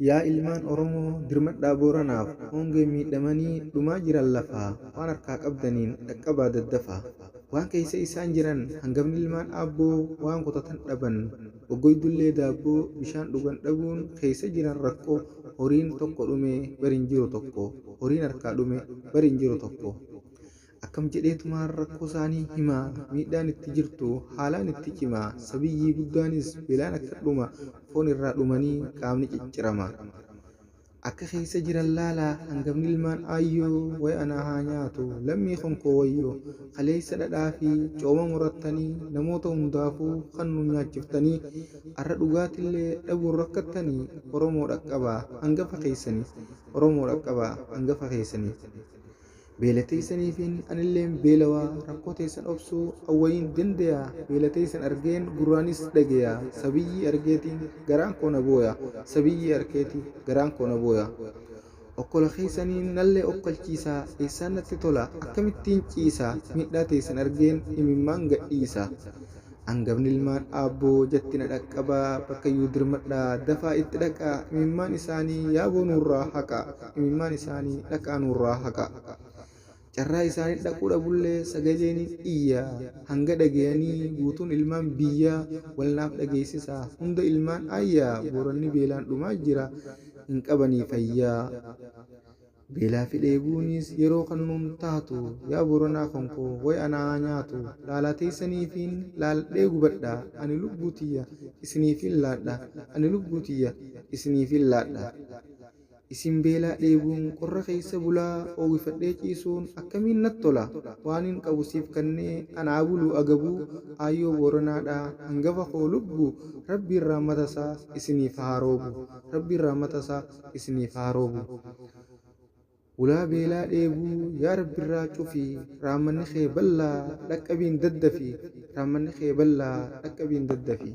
Yaa ilmaan Oromoo dirmadhaa Booranaaf hongee miidhamanii dhumaa jiran lafaa waan harkaa qabdaniin dhaqqabaa daddafaa. Waan keessa isaan jiran hangafni ilmaan aabboo waan qotatan dhaban oggoydullee daabboo bishaan dhugan dhabuun keessa jiran rakkoo horiin tokko dhume bariin jiru tokko horiin harkaa dhume bariin jiru tokko. Akkam jedheetumaan rakkoo isaanii himaa miidhaan itti jirtu haalaan itti cimaa sabiyyii guddaanis beelaan akka dhuma foon irraa dhumanii qaamni ciccirama. Akka keessa jiran laalaa hangafni ilmaan aayyoo wayi anaa haa nyaatu lammii konkoo wayyoo kaleessa dhadhaa fi cooma murattanii namoota hundaafuu kan nu nyaachiftanii har'a dhugaatillee dhabuun rakkattanii Oromoo dhaqqabaa hangafa keessanii Oromoo dhaqqabaa hangafa keessanii. Beela teessaniifin anilleen beelawaa rakkoo teessan obsuu awwayiin dandayaa beela teessan argeen gurraanis dhagayaa sabiyyii argeetiin garaan koo na booya sabiyyii argeetii garaan koo na booya. Okkola keessanii nallee okkolchiisaa eessaan natti tola akkamittiin ciisaa miidhaa teessan argeen imimmaan gadhiisa. Hangafni ilmaan aabboo jatti na dhaqqabaa bakkayyuu dirmadhaa dafaa itti dhaqaa imimmaan isaanii yaaboo nurraa haqa imimmaan isaanii dhaqaa nurraa haqa. Carraa isaanii dhaquu dhabullee sagaleeniin iyyaa hanga dhagayanii guutuun ilmaan biyyaa walnaaf dhageessisaa hunda ilmaan ayyaa Booranni beelaan dhumaa jira hin qabanii fayyaa. Beelaa fi dheebuunis yeroo kan nuun taatu yaa Booranaa konkoo wayi anaa haa nyaatu laalaa teessaniifiin laaladhee gubadhaa ani lubbuu tiyya isiniifin laadha ani lubbuu tiyya isiniifin laadha. Isin beelaa dheebuun qorra keessa bulaa oowwifadhee ciisuun akkamiin natti tola waan hin qabu siif kannee anaa buluu agabuu aayyoo Booranaadhaa hangafa koo lubbuu rabbiin raamatasaa isiniif haa roobu rabbiin raamatasaa isiniif haa roobu. Ulaa beelaa dheebuu yaa rabbirraa cufii raamanni kee bal'aa dhaqqabiin daddafi raamanni kee bal'aa dhaqqabiin daddafi.